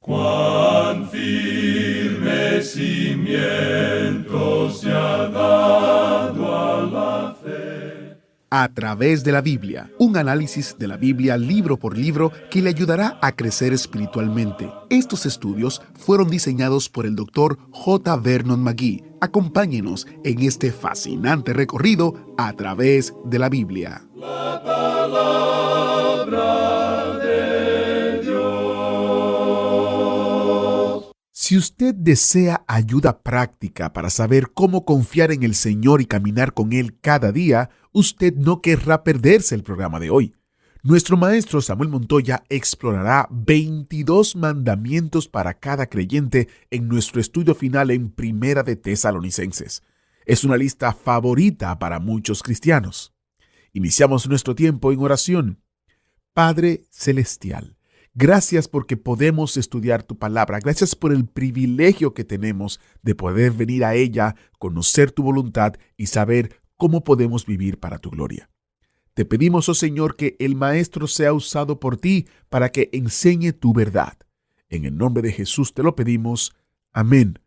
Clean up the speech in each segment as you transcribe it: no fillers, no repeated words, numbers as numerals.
Cuán firme cimiento se ha dado a la fe. A través de la Biblia, un análisis de la Biblia libro por libro que le ayudará a crecer espiritualmente. Estos estudios fueron diseñados por el Dr. J. Vernon McGee. Acompáñenos en este fascinante recorrido a través de la Biblia. La palabra de Dios. Si usted desea ayuda práctica para saber cómo confiar en el Señor y caminar con Él cada día, usted no querrá perderse el programa de hoy. Nuestro maestro Samuel Montoya explorará 22 mandamientos para cada creyente en nuestro estudio final en Primera de Tesalonicenses. Es una lista favorita para muchos cristianos. Iniciamos nuestro tiempo en oración. Padre Celestial, gracias porque podemos estudiar tu palabra. Gracias por el privilegio que tenemos de poder venir a ella, conocer tu voluntad y saber cómo podemos vivir para tu gloria. Te pedimos, oh Señor, que el Maestro sea usado por ti para que enseñe tu verdad. En el nombre de Jesús te lo pedimos. Amén.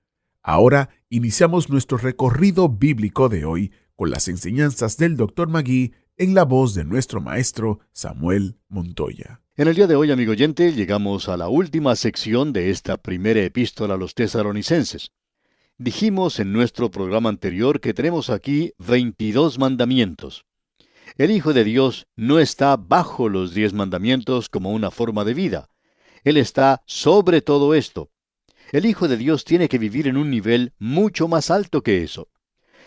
Ahora iniciamos nuestro recorrido bíblico de hoy con las enseñanzas del Dr. McGee en la voz de nuestro maestro Samuel Montoya. En el día de hoy, amigo oyente, llegamos a la última sección de esta primera epístola a los tesalonicenses. Dijimos en nuestro programa anterior que tenemos aquí 22 mandamientos. El Hijo de Dios no está bajo los 10 mandamientos como una forma de vida. Él está sobre todo esto. El Hijo de Dios tiene que vivir en un nivel mucho más alto que eso.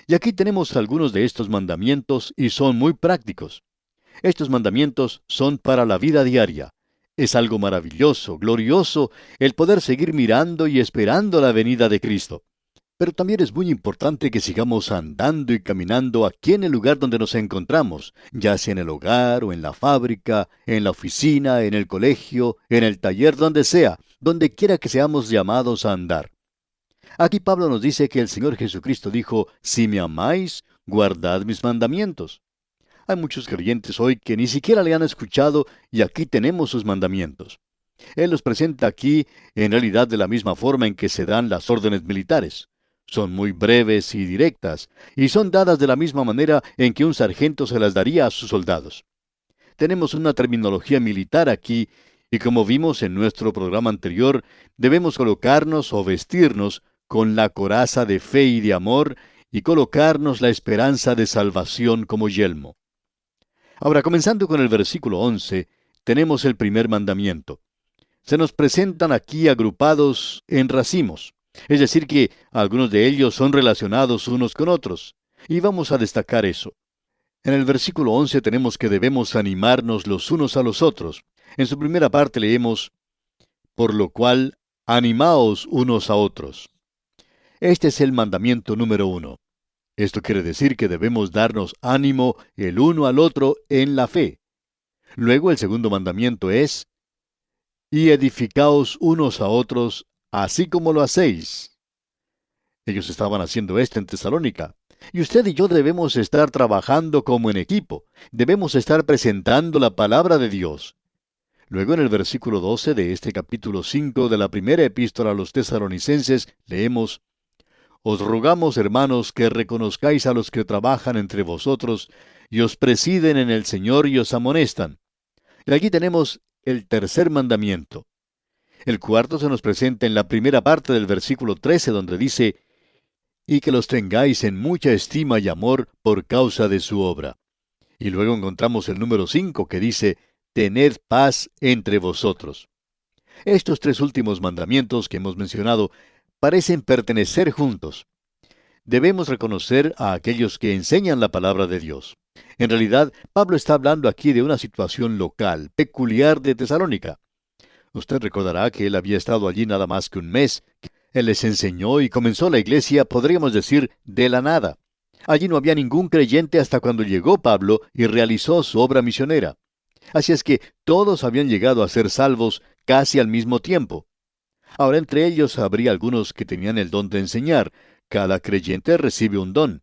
Y aquí tenemos algunos de estos mandamientos y son muy prácticos. Estos mandamientos son para la vida diaria. Es algo maravilloso, glorioso, el poder seguir mirando y esperando la venida de Cristo. Pero también es muy importante que sigamos andando y caminando aquí en el lugar donde nos encontramos, ya sea en el hogar o en la fábrica, en la oficina, en el colegio, en el taller, donde sea, donde quiera que seamos llamados a andar. Aquí Pablo nos dice que el Señor Jesucristo dijo, si me amáis, guardad mis mandamientos. Hay muchos creyentes hoy que ni siquiera le han escuchado y aquí tenemos sus mandamientos. Él los presenta aquí en realidad de la misma forma en que se dan las órdenes militares. Son muy breves y directas, y son dadas de la misma manera en que un sargento se las daría a sus soldados. Tenemos una terminología militar aquí, y como vimos en nuestro programa anterior, debemos colocarnos o vestirnos con la coraza de fe y de amor, y colocarnos la esperanza de salvación como yelmo. Ahora, comenzando con el versículo 11, tenemos el primer mandamiento. Se nos presentan aquí agrupados en racimos. Es decir, que algunos de ellos son relacionados unos con otros. Y vamos a destacar eso. En el versículo 11 tenemos que debemos animarnos los unos a los otros. En su primera parte leemos, por lo cual, animaos unos a otros. Este es el mandamiento número 1. Esto quiere decir que debemos darnos ánimo el uno al otro en la fe. Luego el segundo mandamiento es, y edificaos unos a otros, así como lo hacéis. Ellos estaban haciendo esto en Tesalónica. Y usted y yo debemos estar trabajando como en equipo. Debemos estar presentando la palabra de Dios. Luego en el versículo 12 de este capítulo 5 de la primera epístola a los tesalonicenses, leemos, os rogamos, hermanos, que reconozcáis a los que trabajan entre vosotros, y os presiden en el Señor y os amonestan. Y aquí tenemos el tercer mandamiento. El cuarto se nos presenta en la primera parte del versículo 13, donde dice, y que los tengáis en mucha estima y amor por causa de su obra. Y luego encontramos el número 5, que dice, tened paz entre vosotros. Estos tres últimos mandamientos que hemos mencionado parecen pertenecer juntos. Debemos reconocer a aquellos que enseñan la palabra de Dios. En realidad, Pablo está hablando aquí de una situación local, peculiar de Tesalónica. Usted recordará que él había estado allí nada más que un mes. Él les enseñó y comenzó la iglesia, podríamos decir, de la nada. Allí no había ningún creyente hasta cuando llegó Pablo y realizó su obra misionera. Así es que todos habían llegado a ser salvos casi al mismo tiempo. Ahora, entre ellos habría algunos que tenían el don de enseñar. Cada creyente recibe un don.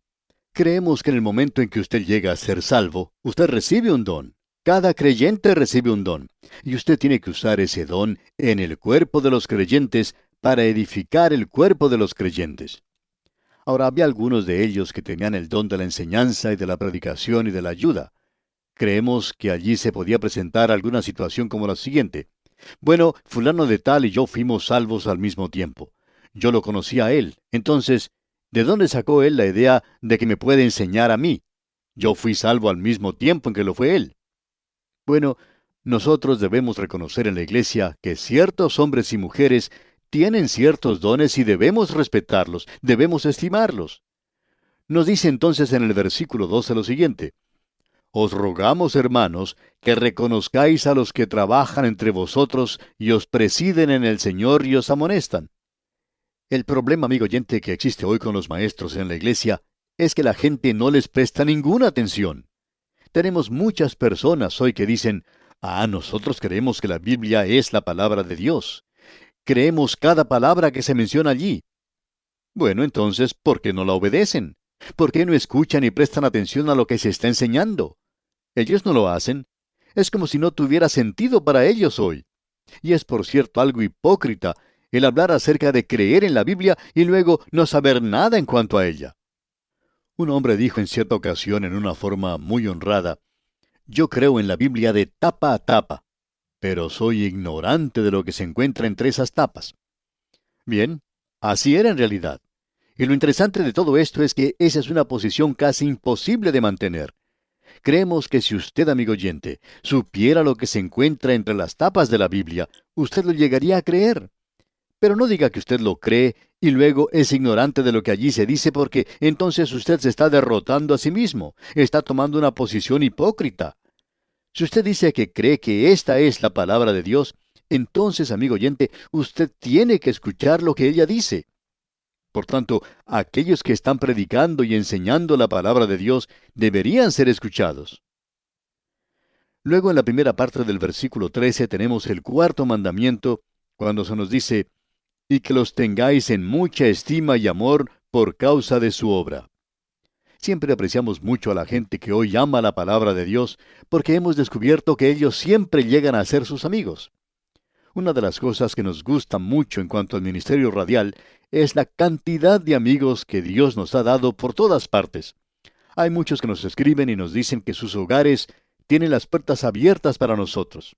Creemos que en el momento en que usted llega a ser salvo, usted recibe un don. Cada creyente recibe un don, y usted tiene que usar ese don en el cuerpo de los creyentes para edificar el cuerpo de los creyentes. Ahora, había algunos de ellos que tenían el don de la enseñanza y de la predicación y de la ayuda. Creemos que allí se podía presentar alguna situación como la siguiente. Bueno, fulano de tal y yo fuimos salvos al mismo tiempo. Yo lo conocí a él. Entonces, ¿de dónde sacó él la idea de que me puede enseñar a mí? Yo fui salvo al mismo tiempo en que lo fue él. Bueno, nosotros debemos reconocer en la iglesia que ciertos hombres y mujeres tienen ciertos dones y debemos respetarlos, debemos estimarlos. Nos dice entonces en el versículo 12 lo siguiente: Os rogamos, hermanos, que reconozcáis a los que trabajan entre vosotros y os presiden en el Señor y os amonestan. El problema, amigo oyente, que existe hoy con los maestros en la iglesia es que la gente no les presta ninguna atención. Tenemos muchas personas hoy que dicen: nosotros creemos que la Biblia es la palabra de Dios. Creemos cada palabra que se menciona allí. Bueno, entonces, ¿por qué no la obedecen? ¿Por qué no escuchan y prestan atención a lo que se está enseñando? Ellos no lo hacen. Es como si no tuviera sentido para ellos hoy. Y es, por cierto, algo hipócrita el hablar acerca de creer en la Biblia y luego no saber nada en cuanto a ella. Un hombre dijo en cierta ocasión en una forma muy honrada: Yo creo en la Biblia de tapa a tapa, pero soy ignorante de lo que se encuentra entre esas tapas. Bien, así era en realidad. Y lo interesante de todo esto es que esa es una posición casi imposible de mantener. Creemos que si usted, amigo oyente, supiera lo que se encuentra entre las tapas de la Biblia, usted lo llegaría a creer. Pero no diga que usted lo cree y luego es ignorante de lo que allí se dice, porque entonces usted se está derrotando a sí mismo, está tomando una posición hipócrita. Si usted dice que cree que esta es la palabra de Dios, entonces, amigo oyente, usted tiene que escuchar lo que ella dice. Por tanto, aquellos que están predicando y enseñando la palabra de Dios deberían ser escuchados. Luego, en la primera parte del versículo 13 tenemos el cuarto mandamiento, cuando se nos dice: y que los tengáis en mucha estima y amor por causa de su obra. Siempre apreciamos mucho a la gente que hoy ama la palabra de Dios, porque hemos descubierto que ellos siempre llegan a ser sus amigos. Una de las cosas que nos gusta mucho en cuanto al ministerio radial es la cantidad de amigos que Dios nos ha dado por todas partes. Hay muchos que nos escriben y nos dicen que sus hogares tienen las puertas abiertas para nosotros.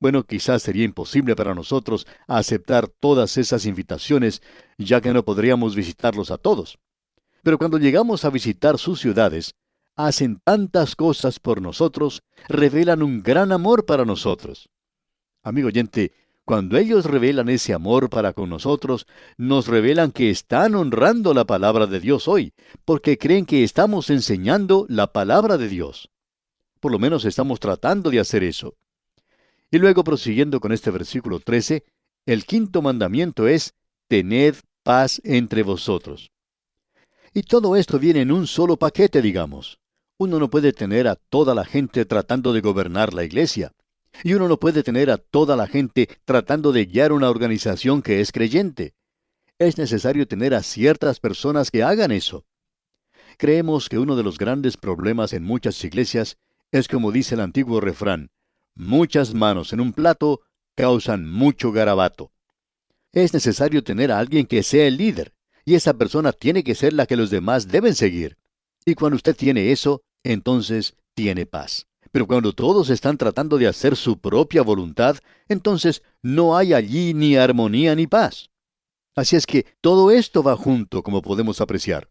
Bueno, quizás sería imposible para nosotros aceptar todas esas invitaciones, ya que no podríamos visitarlos a todos. Pero cuando llegamos a visitar sus ciudades, hacen tantas cosas por nosotros, revelan un gran amor para nosotros. Amigo oyente, cuando ellos revelan ese amor para con nosotros, nos revelan que están honrando la palabra de Dios hoy, porque creen que estamos enseñando la palabra de Dios. Por lo menos estamos tratando de hacer eso. Y luego, prosiguiendo con este versículo 13, el quinto mandamiento es: tened paz entre vosotros. Y todo esto viene en un solo paquete, digamos. Uno no puede tener a toda la gente tratando de gobernar la iglesia. Y uno no puede tener a toda la gente tratando de guiar una organización que es creyente. Es necesario tener a ciertas personas que hagan eso. Creemos que uno de los grandes problemas en muchas iglesias es, como dice el antiguo refrán: muchas manos en un plato causan mucho garabato. Es necesario tener a alguien que sea el líder, y esa persona tiene que ser la que los demás deben seguir. Y cuando usted tiene eso, entonces tiene paz. Pero cuando todos están tratando de hacer su propia voluntad, entonces no hay allí ni armonía ni paz. Así es que todo esto va junto, como podemos apreciar.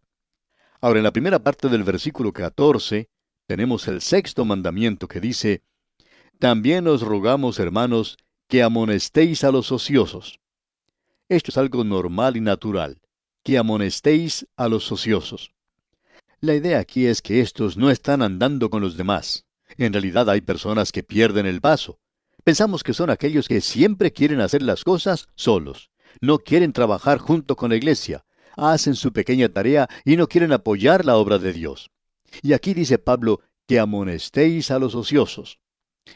Ahora, en la primera parte del versículo 14, tenemos el sexto mandamiento que dice: también os rogamos, hermanos, que amonestéis a los ociosos. Esto es algo normal y natural, que amonestéis a los ociosos. La idea aquí es que estos no están andando con los demás. En realidad hay personas que pierden el paso. Pensamos que son aquellos que siempre quieren hacer las cosas solos. No quieren trabajar junto con la iglesia. Hacen su pequeña tarea y no quieren apoyar la obra de Dios. Y aquí dice Pablo que amonestéis a los ociosos.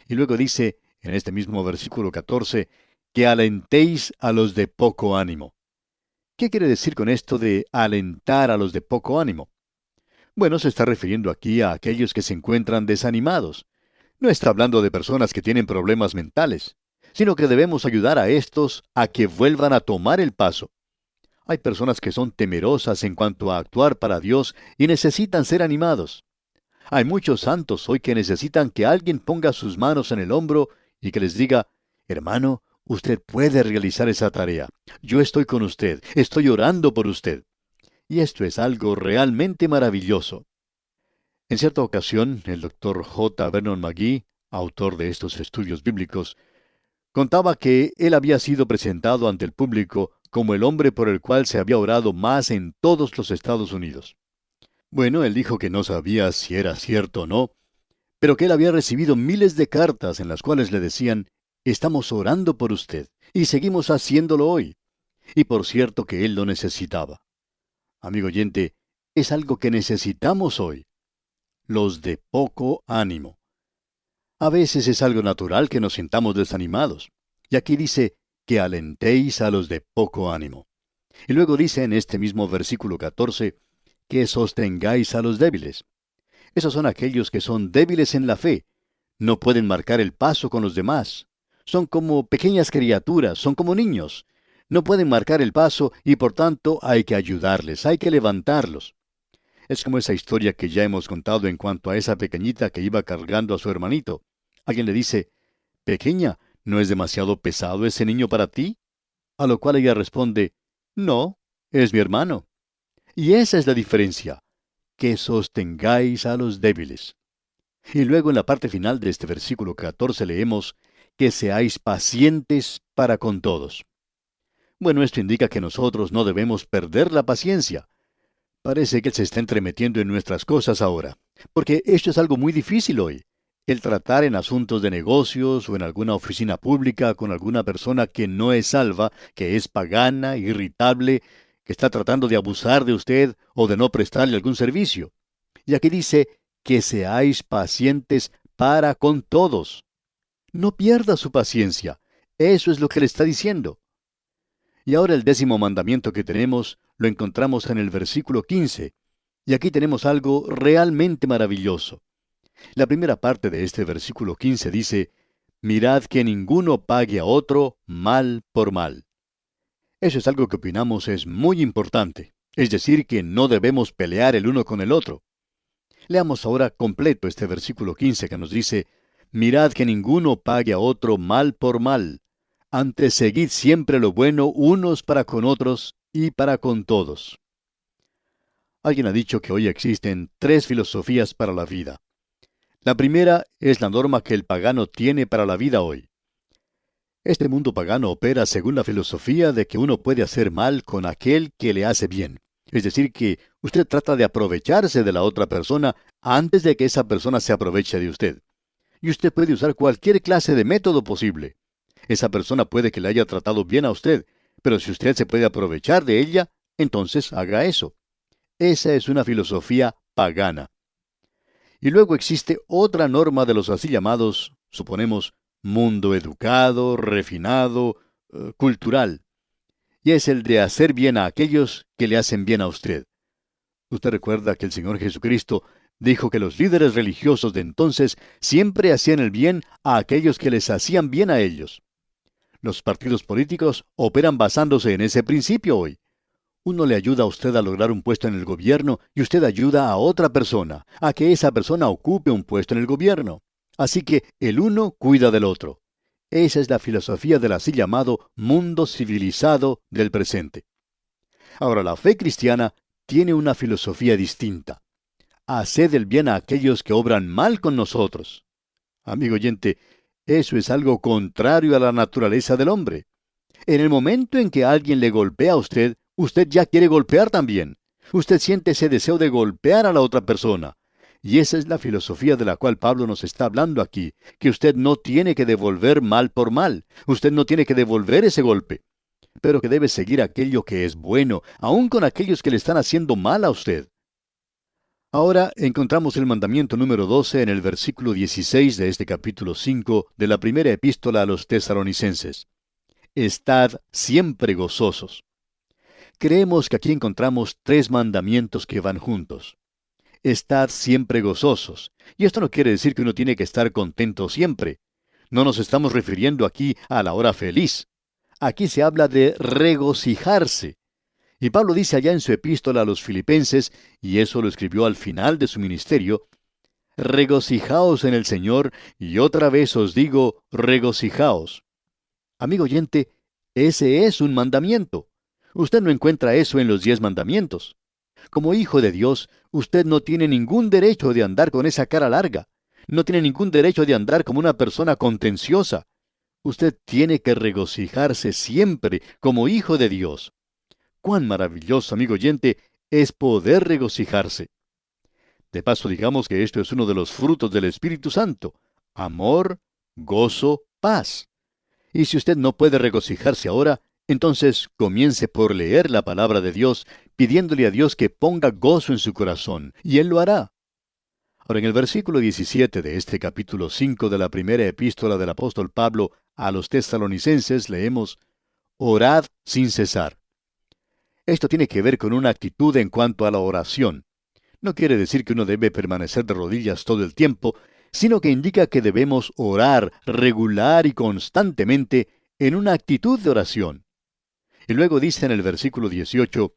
Y luego dice, en este mismo versículo 14, que alentéis a los de poco ánimo. ¿Qué quiere decir con esto de alentar a los de poco ánimo? Bueno, se está refiriendo aquí a aquellos que se encuentran desanimados. No está hablando de personas que tienen problemas mentales, sino que debemos ayudar a estos a que vuelvan a tomar el paso. Hay personas que son temerosas en cuanto a actuar para Dios y necesitan ser animados. Hay muchos santos hoy que necesitan que alguien ponga sus manos en el hombro y que les diga, hermano, usted puede realizar esa tarea. Yo estoy con usted, estoy orando por usted. Y esto es algo realmente maravilloso. En cierta ocasión, el doctor J. Vernon McGee, autor de estos estudios bíblicos, contaba que él había sido presentado ante el público como el hombre por el cual se había orado más en todos los Estados Unidos. Bueno, él dijo que no sabía si era cierto o no, pero que él había recibido miles de cartas en las cuales le decían, estamos orando por usted, y seguimos haciéndolo hoy. Y por cierto que él lo necesitaba. Amigo oyente, es algo que necesitamos hoy. Los de poco ánimo. A veces es algo natural que nos sintamos desanimados. Y aquí dice, que alentéis a los de poco ánimo. Y luego dice en este mismo versículo 14, que sostengáis a los débiles. Esos son aquellos que son débiles en la fe. No pueden marcar el paso con los demás. Son como pequeñas criaturas, son como niños. No pueden marcar el paso y por tanto hay que ayudarles, hay que levantarlos. Es como esa historia que ya hemos contado en cuanto a esa pequeñita que iba cargando a su hermanito. Alguien le dice, pequeña, ¿no es demasiado pesado ese niño para ti? A lo cual ella responde, no, es mi hermano. Y esa es la diferencia, que sostengáis a los débiles. Y luego en la parte final de este versículo 14 leemos, que seáis pacientes para con todos. Bueno, esto indica que nosotros no debemos perder la paciencia. Parece que Él se está entremetiendo en nuestras cosas ahora, porque esto es algo muy difícil hoy. El tratar en asuntos de negocios o en alguna oficina pública con alguna persona que no es salva, que es pagana, irritable, que está tratando de abusar de usted o de no prestarle algún servicio. Y aquí dice, que seáis pacientes para con todos. No pierda su paciencia. Eso es lo que le está diciendo. Y ahora el 10º mandamiento que tenemos lo encontramos en el versículo 15. Y aquí tenemos algo realmente maravilloso. La primera parte de este versículo 15 dice, mirad que ninguno pague a otro mal por mal. Eso es algo que opinamos es muy importante. Es decir, que no debemos pelear el uno con el otro. Leamos ahora completo este versículo 15 que nos dice, mirad que ninguno pague a otro mal por mal. Antes seguid siempre lo bueno unos para con otros y para con todos. Alguien ha dicho que hoy existen 3 filosofías para la vida. La primera es la norma que el pagano tiene para la vida hoy. Este mundo pagano opera según la filosofía de que uno puede hacer mal con aquel que le hace bien. Es decir, que usted trata de aprovecharse de la otra persona antes de que esa persona se aproveche de usted. Y usted puede usar cualquier clase de método posible. Esa persona puede que le haya tratado bien a usted, pero si usted se puede aprovechar de ella, entonces haga eso. Esa es una filosofía pagana. Y luego existe otra norma de los así llamados, suponemos, mundo educado, refinado, cultural. Y es el de hacer bien a aquellos que le hacen bien a usted. Usted recuerda que el Señor Jesucristo dijo que los líderes religiosos de entonces siempre hacían el bien a aquellos que les hacían bien a ellos. Los partidos políticos operan basándose en ese principio hoy. Uno le ayuda a usted a lograr un puesto en el gobierno y usted ayuda a otra persona, a que esa persona ocupe un puesto en el gobierno. Así que el uno cuida del otro. Esa es la filosofía del así llamado mundo civilizado del presente. Ahora, la fe cristiana tiene una filosofía distinta. Haced el bien a aquellos que obran mal con nosotros. Amigo oyente, eso es algo contrario a la naturaleza del hombre. En el momento en que alguien le golpea a usted, usted ya quiere golpear también. Usted siente ese deseo de golpear a la otra persona. Y esa es la filosofía de la cual Pablo nos está hablando aquí, que usted no tiene que devolver mal por mal. Usted no tiene que devolver ese golpe, pero que debe seguir aquello que es bueno, aun con aquellos que le están haciendo mal a usted. Ahora encontramos el mandamiento número 12 en el versículo 16 de este capítulo 5 de la primera epístola a los Tesalonicenses. Estad siempre gozosos. Creemos que aquí encontramos 3 mandamientos que van juntos. estad siempre gozosos. Y esto no quiere decir que uno tiene que estar contento siempre. No nos estamos refiriendo aquí a la hora feliz. Aquí se habla de regocijarse. Y Pablo dice allá en su epístola a los Filipenses, y eso lo escribió al final de su ministerio, regocijaos en el Señor, y otra vez os digo, regocijaos. Amigo oyente, ese es un mandamiento. Usted no encuentra eso en los 10 mandamientos. Como hijo de Dios, usted no tiene ningún derecho de andar con esa cara larga. No tiene ningún derecho de andar como una persona contenciosa. Usted tiene que regocijarse siempre como hijo de Dios. Cuán maravilloso, amigo oyente, es poder regocijarse. De paso, digamos que esto es uno de los frutos del Espíritu Santo: amor, gozo, paz. Y si usted no puede regocijarse ahora, entonces comience por leer la palabra de Dios, pidiéndole a Dios que ponga gozo en su corazón, y Él lo hará. Ahora, en el versículo 17 de este capítulo 5 de la primera epístola del apóstol Pablo a los tesalonicenses leemos: orad sin cesar. Esto tiene que ver con una actitud en cuanto a la oración. No quiere decir que uno debe permanecer de rodillas todo el tiempo, sino que indica que debemos orar regular y constantemente en una actitud de oración. Y luego dice en el versículo 18,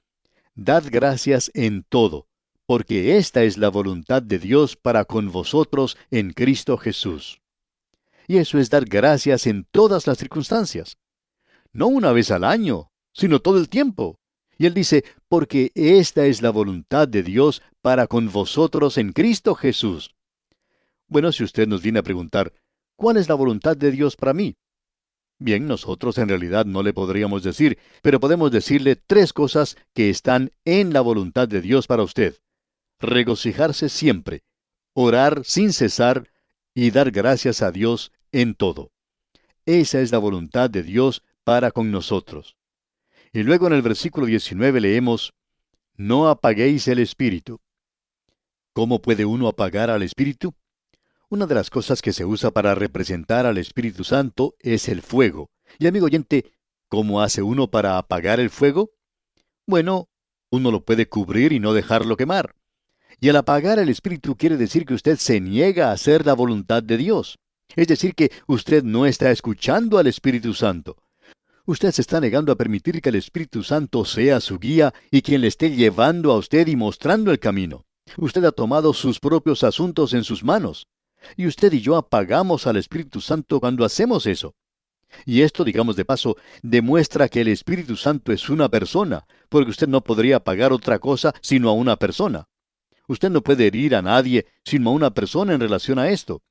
dad gracias en todo, porque esta es la voluntad de Dios para con vosotros en Cristo Jesús. Y eso es dar gracias en todas las circunstancias. No una vez al año, sino todo el tiempo. Y él dice, porque esta es la voluntad de Dios para con vosotros en Cristo Jesús. Bueno, si usted nos viene a preguntar, ¿cuál es la voluntad de Dios para mí? Bien, nosotros en realidad no le podríamos decir, pero podemos decirle 3 cosas que están en la voluntad de Dios para usted: regocijarse siempre, orar sin cesar y dar gracias a Dios en todo. Esa es la voluntad de Dios para con nosotros. Y luego en el versículo 19 leemos, no apaguéis el espíritu. ¿Cómo puede uno apagar al espíritu? Una de las cosas que se usa para representar al Espíritu Santo es el fuego. Y amigo oyente, ¿cómo hace uno para apagar el fuego? Bueno, uno lo puede cubrir y no dejarlo quemar. Y al apagar el Espíritu quiere decir que usted se niega a hacer la voluntad de Dios. Es decir, que usted no está escuchando al Espíritu Santo. Usted se está negando a permitir que el Espíritu Santo sea su guía y quien le esté llevando a usted y mostrando el camino. Usted ha tomado sus propios asuntos en sus manos. Y usted y yo apagamos al Espíritu Santo cuando hacemos eso. Y esto, digamos de paso, demuestra que el Espíritu Santo es una persona, porque usted no podría apagar otra cosa sino a una persona. Usted no puede herir a nadie sino a una persona en relación a esto.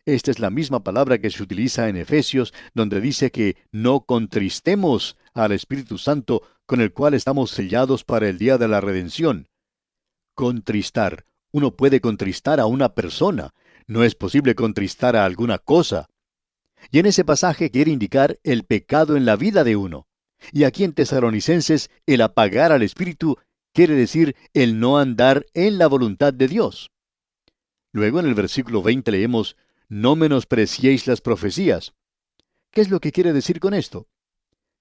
Esta es la misma palabra que se utiliza en Efesios, donde dice que no contristemos al Espíritu Santo, con el cual estamos sellados para el día de la redención. Contristar. Uno puede contristar a una persona. No es posible contristar a alguna cosa. Y en ese pasaje quiere indicar el pecado en la vida de uno. Y aquí en Tesalonicenses, el apagar al Espíritu quiere decir el no andar en la voluntad de Dios. Luego en el versículo 20 leemos, no menospreciéis las profecías. ¿Qué es lo que quiere decir con esto?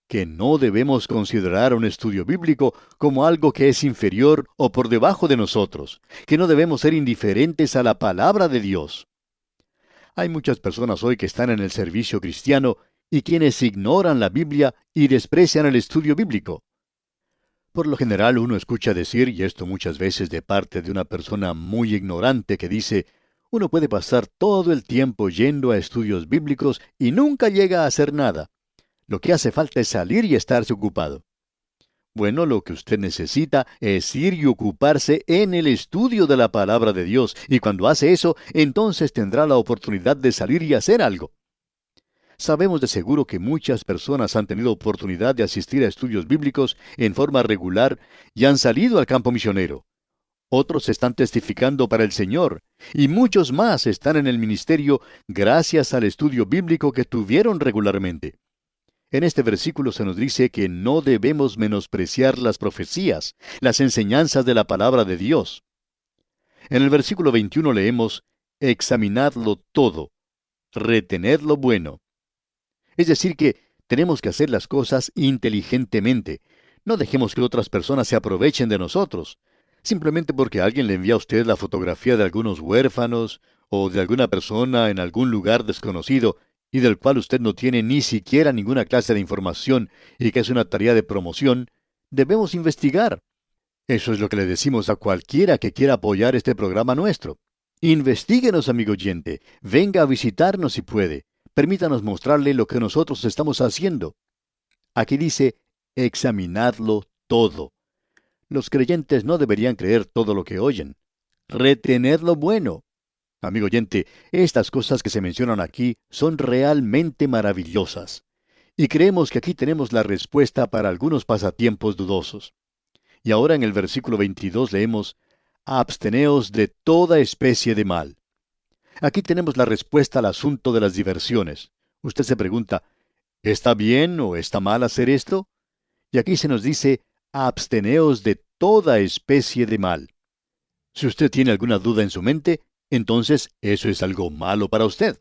Que no debemos considerar un estudio bíblico como algo que es inferior o por debajo de nosotros, que no debemos ser indiferentes a la palabra de Dios. Hay muchas personas hoy que están en el servicio cristiano y quienes ignoran la Biblia y desprecian el estudio bíblico. Por lo general uno escucha decir, y esto muchas veces de parte de una persona muy ignorante que dice, uno puede pasar todo el tiempo yendo a estudios bíblicos y nunca llega a hacer nada. Lo que hace falta es salir y estarse ocupado. Bueno, lo que usted necesita es ir y ocuparse en el estudio de la palabra de Dios, y cuando hace eso, entonces tendrá la oportunidad de salir y hacer algo. Sabemos de seguro que muchas personas han tenido oportunidad de asistir a estudios bíblicos en forma regular y han salido al campo misionero. Otros están testificando para el Señor, y muchos más están en el ministerio gracias al estudio bíblico que tuvieron regularmente. En este versículo se nos dice que no debemos menospreciar las profecías, las enseñanzas de la palabra de Dios. En el versículo 21 leemos, examinadlo todo, retened lo bueno. Es decir que tenemos que hacer las cosas inteligentemente. No dejemos que otras personas se aprovechen de nosotros. simplemente porque alguien le envía a usted la fotografía de algunos huérfanos o de alguna persona en algún lugar desconocido y del cual usted no tiene ni siquiera ninguna clase de información y que es una tarea de promoción, debemos investigar. Eso es lo que le decimos a cualquiera que quiera apoyar este programa nuestro. Investíguenos, amigo oyente. Venga a visitarnos si puede. Permítanos mostrarle lo que nosotros estamos haciendo. Aquí dice, examinadlo todo. Los creyentes no deberían creer todo lo que oyen. Retened lo bueno. Amigo oyente, estas cosas que se mencionan aquí son realmente maravillosas. Y creemos que aquí tenemos la respuesta para algunos pasatiempos dudosos. Y ahora en el versículo 22 leemos, absteneos de toda especie de mal. Aquí tenemos la respuesta al asunto de las diversiones. Usted se pregunta, ¿está bien o está mal hacer esto? Y aquí se nos dice, absteneos de toda especie de mal. Si usted tiene alguna duda en su mente, entonces eso es algo malo para usted.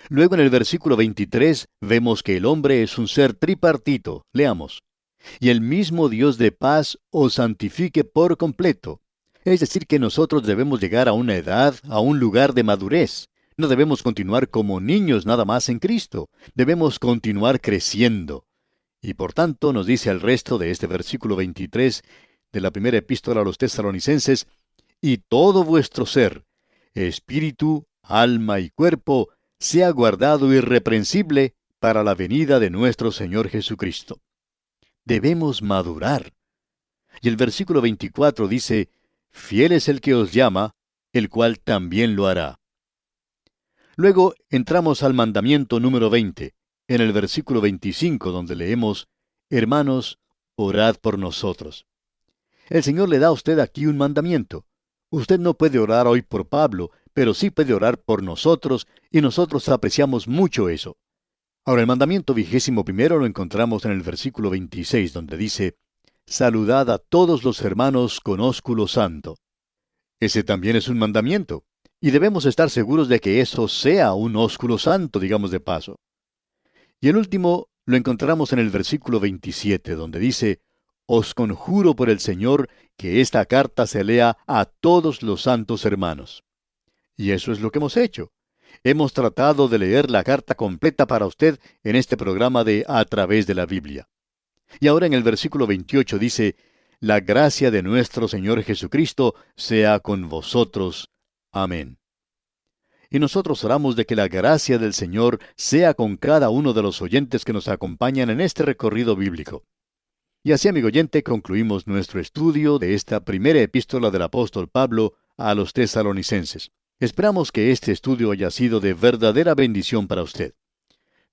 Luego en el versículo 23 vemos que el hombre es un ser tripartito. Leamos. Y el mismo Dios de paz os santifique por completo. Es decir, que nosotros debemos llegar a una edad, a un lugar de madurez. No debemos continuar como niños nada más en Cristo. Debemos continuar creciendo. Y por tanto nos dice al resto de este versículo 23 de la primera epístola a los tesalonicenses, y todo vuestro ser, espíritu, alma y cuerpo, sea guardado irreprensible para la venida de nuestro Señor Jesucristo. Debemos madurar. Y el versículo 24 dice, fiel es el que os llama, el cual también lo hará. Luego entramos al mandamiento número 20, en el versículo 25, donde leemos, hermanos, orad por nosotros. El Señor le da a usted aquí un mandamiento. Usted no puede orar hoy por Pablo, pero sí puede orar por nosotros, y nosotros apreciamos mucho eso. Ahora, el mandamiento 21 lo encontramos en el versículo 26, donde dice, saludad a todos los hermanos con ósculo santo. Ese también es un mandamiento, y debemos estar seguros de que eso sea un ósculo santo, digamos de paso. Y el último lo encontramos en el versículo 27, donde dice, os conjuro por el Señor que esta carta se lea a todos los santos hermanos. Y eso es lo que hemos hecho. Hemos tratado de leer la carta completa para usted en este programa de A través de la Biblia. Y ahora en el versículo 28 dice, la gracia de nuestro Señor Jesucristo sea con vosotros. Amén. Y nosotros oramos de que la gracia del Señor sea con cada uno de los oyentes que nos acompañan en este recorrido bíblico. Y así, amigo oyente, concluimos nuestro estudio de esta primera epístola del apóstol Pablo a los tesalonicenses. Esperamos que este estudio haya sido de verdadera bendición para usted.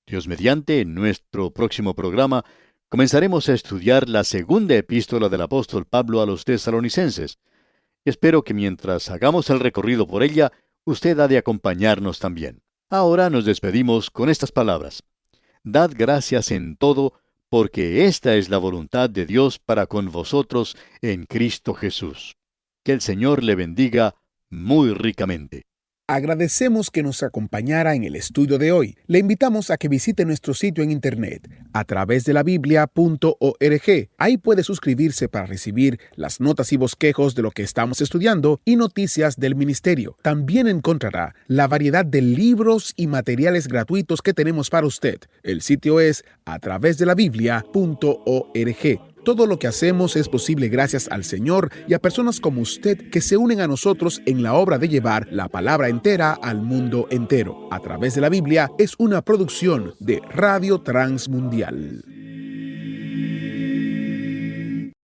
Dios mediante, en nuestro próximo programa, comenzaremos a estudiar la segunda epístola del apóstol Pablo a los tesalonicenses. Espero que mientras hagamos el recorrido por ella, usted ha de acompañarnos también. Ahora nos despedimos con estas palabras. Dad gracias en todo, porque esta es la voluntad de Dios para con vosotros en Cristo Jesús. Que el Señor le bendiga muy ricamente. Agradecemos que nos acompañara en el estudio de hoy. Le invitamos a que visite nuestro sitio en internet a través de la biblia.org. Ahí puede suscribirse para recibir las notas y bosquejos de lo que estamos estudiando y noticias del ministerio. También encontrará la variedad de libros y materiales gratuitos que tenemos para usted. El sitio es a través de la biblia.org. Todo lo que hacemos es posible gracias al Señor y a personas como usted que se unen a nosotros en la obra de llevar la palabra entera al mundo entero. A través de la Biblia es una producción de Radio Transmundial.